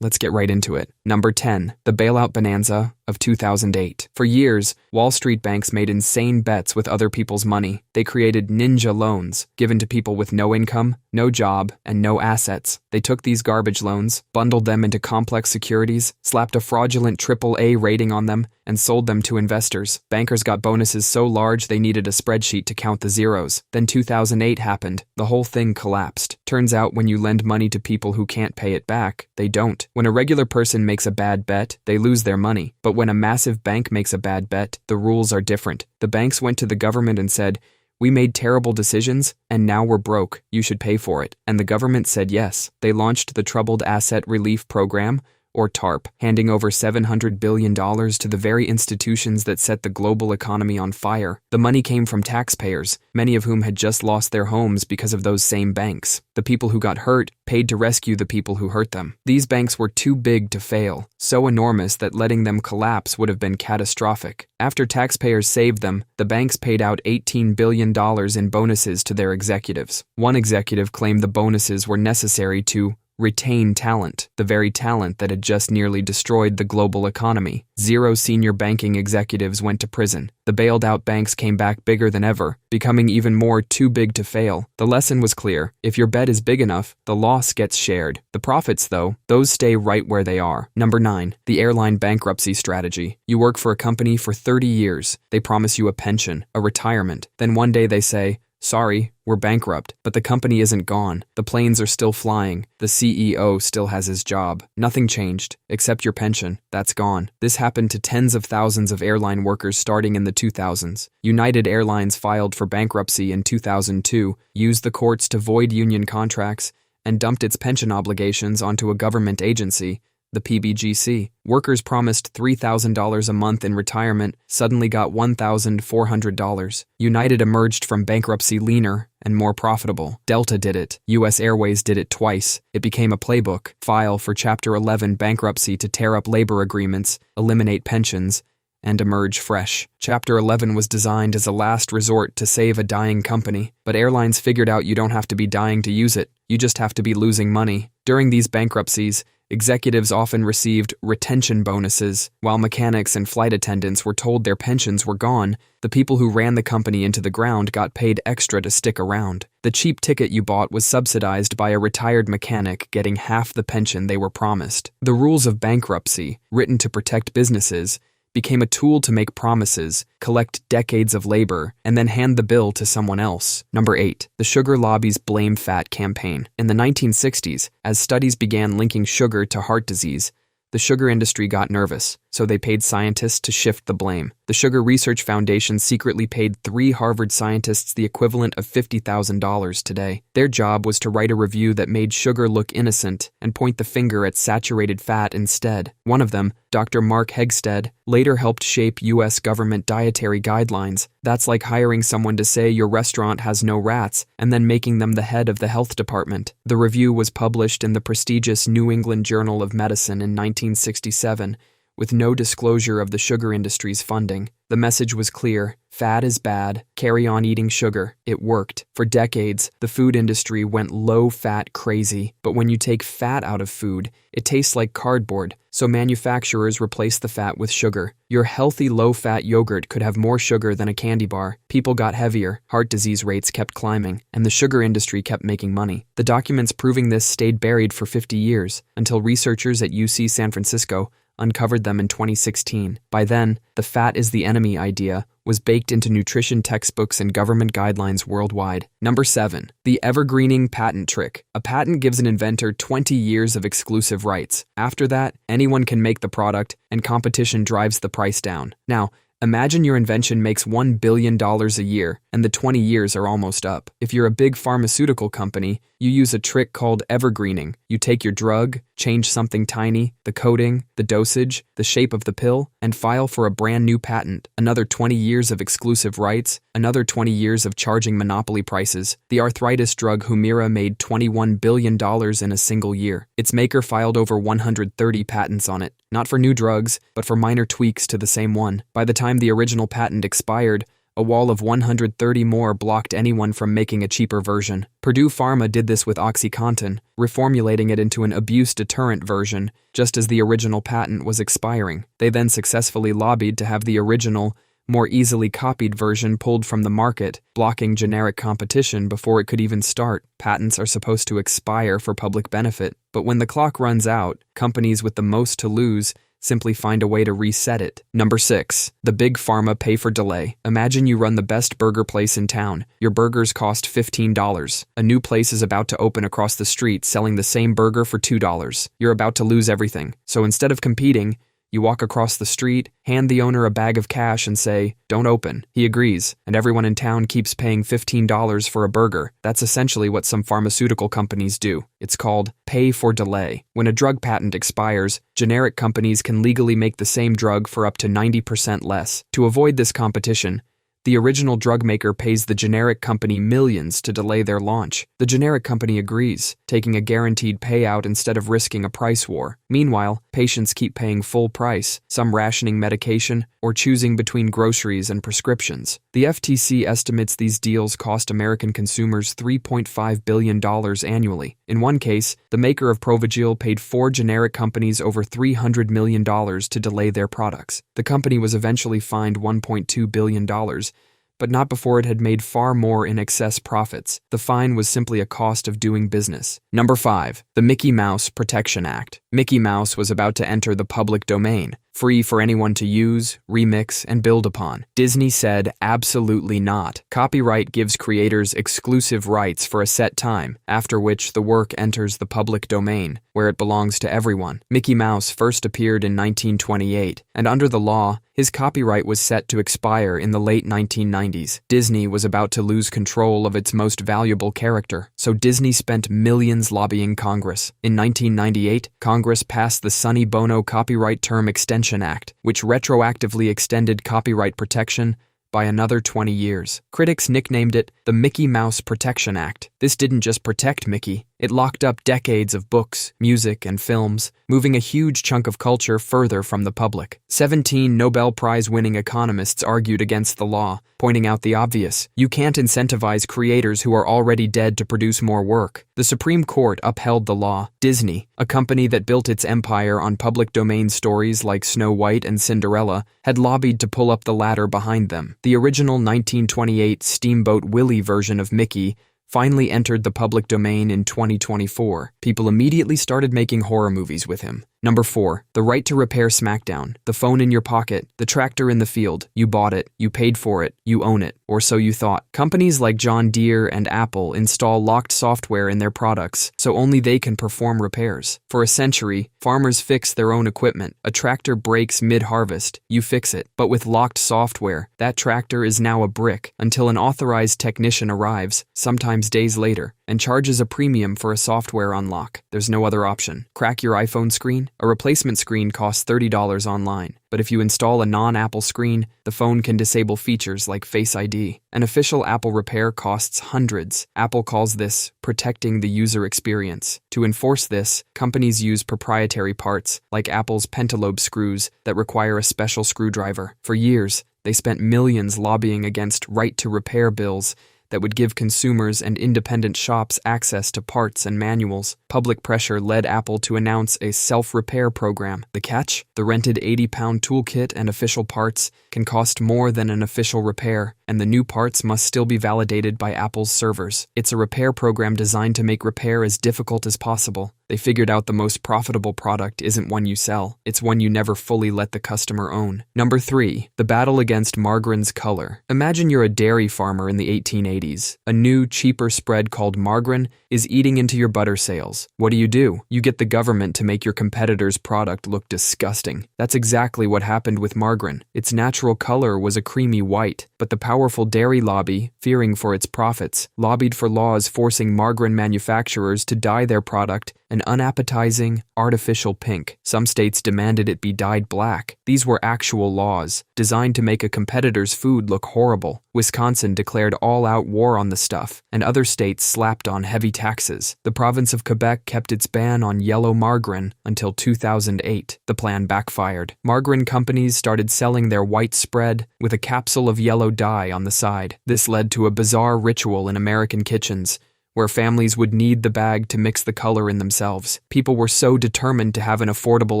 Let's get right into it. Number 10. The Bailout Bonanza of 2008. For years, Wall Street banks made insane bets with other people's money. They created ninja loans, given to people with no income, no job, and no assets. They took these garbage loans, bundled them into complex securities, slapped a fraudulent AAA rating on them, and sold them to investors. Bankers got bonuses so large they needed a spreadsheet to count the zeros. Then 2008 happened. The whole thing collapsed. Turns out when you lend money to people who can't pay it back, they don't. When a regular person makes a bad bet, they lose their money. But when a massive bank makes a bad bet, the rules are different. The banks went to the government and said, "We made terrible decisions, and now we're broke. You should pay for it." And the government said yes. They launched the Troubled Asset Relief Program, or TARP, handing over $700 billion to the very institutions that set the global economy on fire. The money came from taxpayers, many of whom had just lost their homes because of those same banks. The people who got hurt paid to rescue the people who hurt them. These banks were too big to fail, so enormous that letting them collapse would have been catastrophic. After taxpayers saved them, the banks paid out $18 billion in bonuses to their executives. One executive claimed the bonuses were necessary to retain talent, the very talent that had just nearly destroyed the global economy. 0 senior banking executives went to prison. The bailed out banks came back bigger than ever, becoming even more too big to fail. The lesson was clear. If your bet is big enough, the loss gets shared. The profits, though, those stay right where they are. Number 9. The airline bankruptcy strategy. You work for a company for 30 years. They promise you a pension, a retirement. Then one day they say, "Sorry, we're bankrupt," but the company isn't gone. The planes are still flying. The CEO still has his job. Nothing changed, except your pension. That's gone. This happened to tens of thousands of airline workers starting in the 2000s. United Airlines filed for bankruptcy in 2002, used the courts to void union contracts, and dumped its pension obligations onto a government agency, the PBGC. Workers promised $3,000 a month in retirement suddenly got $1,400. United emerged from bankruptcy leaner and more profitable. Delta did it. US Airways did it twice. It became a playbook. File for Chapter 11 bankruptcy to tear up labor agreements, eliminate pensions, and emerge fresh. Chapter 11 was designed as a last resort to save a dying company, but airlines figured out you don't have to be dying to use it. You just have to be losing money. During these bankruptcies, executives often received retention bonuses. While mechanics and flight attendants were told their pensions were gone, the people who ran the company into the ground got paid extra to stick around. The cheap ticket you bought was subsidized by a retired mechanic getting half the pension they were promised. The rules of bankruptcy, written to protect businesses, became a tool to make promises, collect decades of labor, and then hand the bill to someone else. Number 8. The sugar lobby's Blame Fat campaign. In the 1960s, as studies began linking sugar to heart disease, the sugar industry got nervous, so they paid scientists to shift the blame. The Sugar Research Foundation secretly paid 3 Harvard scientists the equivalent of $50,000 today. Their job was to write a review that made sugar look innocent and point the finger at saturated fat instead. One of them, Dr. Mark Hegstead, later helped shape U.S. government dietary guidelines. That's like hiring someone to say your restaurant has no rats and then making them the head of the health department. The review was published in the prestigious New England Journal of Medicine in 1967, with no disclosure of the sugar industry's funding. The message was clear: fat is bad, carry on eating sugar. It worked. For decades, the food industry went low-fat crazy, but when you take fat out of food, it tastes like cardboard, so manufacturers replaced the fat with sugar. Your healthy low-fat yogurt could have more sugar than a candy bar. People got heavier, heart disease rates kept climbing, and the sugar industry kept making money. The documents proving this stayed buried for 50 years, until researchers at UC San Francisco uncovered them in 2016. By then, the fat is the enemy idea was baked into nutrition textbooks and government guidelines worldwide. Number 7. The Evergreening patent trick. A patent gives an inventor 20 years of exclusive rights. After that, anyone can make the product, and competition drives the price down. Now, imagine your invention makes $1 billion a year, and the 20 years are almost up. If you're a big pharmaceutical company, you use a trick called evergreening. You take your drug, change something tiny, the coating, the dosage, the shape of the pill, and file for a brand new patent. Another 20 years of exclusive rights, another 20 years of charging monopoly prices. The arthritis drug Humira made $21 billion in a single year. Its maker filed over 130 patents on it, not for new drugs, but for minor tweaks to the same one. By the time the original patent expired, A wall of 130 more blocked anyone from making a cheaper version. Purdue Pharma did this with OxyContin, reformulating it into an abuse deterrent version, just as the original patent was expiring. They then successfully lobbied to have the original, more easily copied version pulled from the market, blocking generic competition before it could even start. Patents are supposed to expire for public benefit, but when the clock runs out, companies with the most to lose simply find a way to reset it. Number 6. The Big Pharma Pay-for-Delay. Imagine you run the best burger place in town. Your burgers cost $15. A new place is about to open across the street selling the same burger for $2. You're about to lose everything. So instead of competing, you walk across the street, hand the owner a bag of cash and say, "Don't open." He agrees, and everyone in town keeps paying $15 for a burger. That's essentially what some pharmaceutical companies do. It's called pay-for-delay. When a drug patent expires, generic companies can legally make the same drug for up to 90% less. To avoid this competition, the original drug maker pays the generic company millions to delay their launch. The generic company agrees, taking a guaranteed payout instead of risking a price war. Meanwhile, patients keep paying full price, some rationing medication or choosing between groceries and prescriptions. The FTC estimates these deals cost American consumers $3.5 billion annually. In one case, the maker of Provigil paid 4 generic companies over $300 million to delay their products. The company was eventually fined $1.2 billion, but not before it had made far more in excess profits. The fine was simply a cost of doing business. Number 5. The Mickey Mouse Protection Act. Mickey Mouse was about to enter the public domain, free for anyone to use, remix, and build upon. Disney said, absolutely not. Copyright gives creators exclusive rights for a set time, after which the work enters the public domain, where it belongs to everyone. Mickey Mouse first appeared in 1928, and under the law, his copyright was set to expire in the late 1990s. Disney was about to lose control of its most valuable character, so Disney spent millions lobbying Congress. In 1998, Congress passed the Sonny Bono Copyright Term Extension Act, which retroactively extended copyright protection by another 20 years. Critics nicknamed it the Mickey Mouse Protection Act. This didn't just protect Mickey, it locked up decades of books, music, and films, moving a huge chunk of culture further from the public. 17 Nobel Prize-winning economists argued against the law, pointing out the obvious. You can't incentivize creators who are already dead to produce more work. The Supreme Court upheld the law. Disney, a company that built its empire on public domain stories like Snow White and Cinderella, had lobbied to pull up the ladder behind them. The original 1928 Steamboat Willie version of Mickey finally entered the public domain in 2024. People immediately started making horror movies with him. Number 4. The right to repair Smackdown. The phone in your pocket, the tractor in the field. You bought it, you paid for it, you own it, or so you thought. Companies like John Deere and Apple install locked software in their products, so only they can perform repairs. For a century, farmers fix their own equipment. A tractor breaks mid-harvest, you fix it. But with locked software, that tractor is now a brick until an authorized technician arrives, sometimes days later, and charges a premium for a software unlock. There's no other option. Crack your iPhone screen? A replacement screen costs $30 online. But if you install a non-Apple screen, the phone can disable features like Face ID. An official Apple repair costs hundreds. Apple calls this protecting the user experience. To enforce this, companies use proprietary parts, like Apple's pentalobe screws, that require a special screwdriver. For years, they spent millions lobbying against right-to-repair bills that would give consumers and independent shops access to parts and manuals. Public pressure led Apple to announce a self-repair program. The catch? The rented 80-pound toolkit and official parts can cost more than an official repair, and the new parts must still be validated by Apple's servers. It's a repair program designed to make repair as difficult as possible. They figured out the most profitable product isn't one you sell, it's one you never fully let the customer own. Number 3. The battle against margarine's color. Imagine you're a dairy farmer in the 1880s. A new, cheaper spread called margarine is eating into your butter sales. What do? You get the government to make your competitor's product look disgusting. That's exactly what happened with margarine. Its natural color was a creamy white, but the powerful dairy lobby, fearing for its profits, lobbied for laws forcing margarine manufacturers to dye their product an unappetizing, artificial pink. Some states demanded it be dyed black. These were actual laws, designed to make a competitor's food look horrible. Wisconsin declared all-out war on the stuff, and other states slapped on heavy taxes. The province of Quebec kept its ban on yellow margarine until 2008. The plan backfired. Margarine companies started selling their white spread with a capsule of yellow dye on the side. This led to a bizarre ritual in American kitchens, where families would knead the bag to mix the color in themselves. People were so determined to have an affordable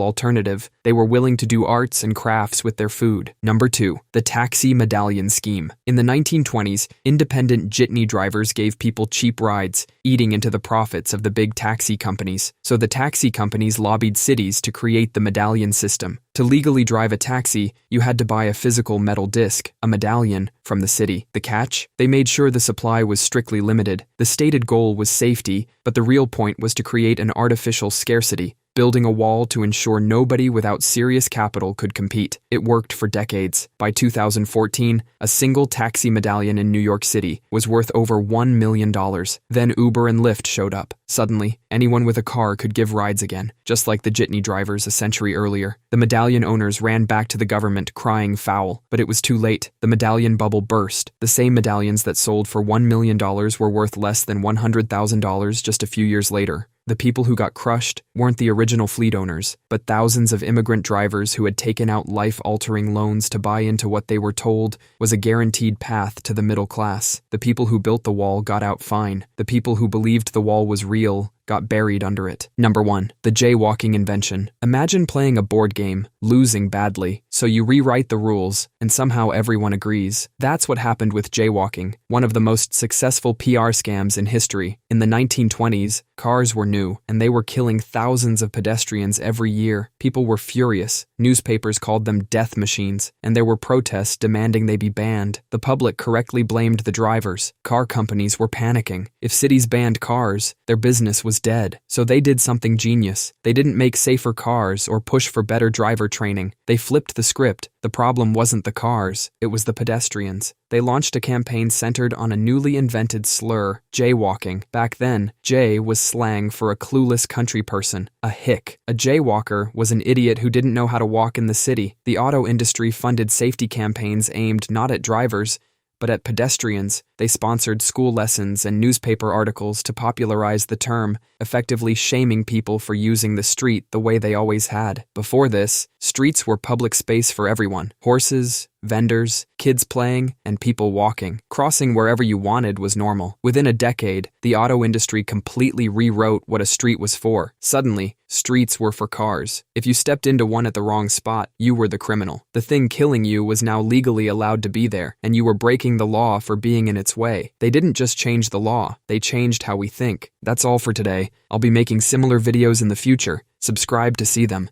alternative, they were willing to do arts and crafts with their food. Number 2. The Taxi Medallion Scheme. In the 1920s, independent jitney drivers gave people cheap rides, eating into the profits of the big taxi companies. So the taxi companies lobbied cities to create the medallion system. To legally drive a taxi, you had to buy a physical metal disc, a medallion, from the city. The catch? They made sure the supply was strictly limited. The stated goal was safety, but the real point was to create an artificial scarcity, building a wall to ensure nobody without serious capital could compete. It worked for decades. By 2014, a single taxi medallion in New York City was worth over $1 million. Then Uber and Lyft showed up. Suddenly, anyone with a car could give rides again, just like the jitney drivers a century earlier. The medallion owners ran back to the government crying foul, but it was too late. The medallion bubble burst. The same medallions that sold for $1 million were worth less than $100,000 just a few years later. The people who got crushed weren't the original fleet owners, but thousands of immigrant drivers who had taken out life-altering loans to buy into what they were told was a guaranteed path to the middle class. The people who built the wall got out fine. The people who believed the wall was real got buried under it. Number 1. The Jaywalking Invention. Imagine playing a board game, losing badly, so you rewrite the rules, and somehow everyone agrees. That's what happened with jaywalking, one of the most successful PR scams in history. In the 1920s, cars were new, and they were killing thousands of pedestrians every year. People were furious. Newspapers called them death machines, and there were protests demanding they be banned. The public correctly blamed the drivers. Car companies were panicking. If cities banned cars, their business was dead. So they did something genius. They didn't make safer cars or push for better driver training. They flipped the script. The problem wasn't the cars, it was the pedestrians. They launched a campaign centered on a newly invented slur, jaywalking. Back then, jay was slang for a clueless country person, a hick. A jaywalker was an idiot who didn't know how to walk in the city. The auto industry funded safety campaigns aimed not at drivers, but at pedestrians. They sponsored school lessons and newspaper articles to popularize the term, effectively shaming people for using the street the way they always had. Before this, streets were public space for everyone. Horses, vendors, kids playing, and people walking. Crossing wherever you wanted was normal. Within a decade, the auto industry completely rewrote what a street was for. Suddenly, streets were for cars. If you stepped into one at the wrong spot, you were the criminal. The thing killing you was now legally allowed to be there, and you were breaking the law for being in its way. They didn't just change the law, they changed how we think. That's all for today. I'll be making similar videos in the future. Subscribe to see them.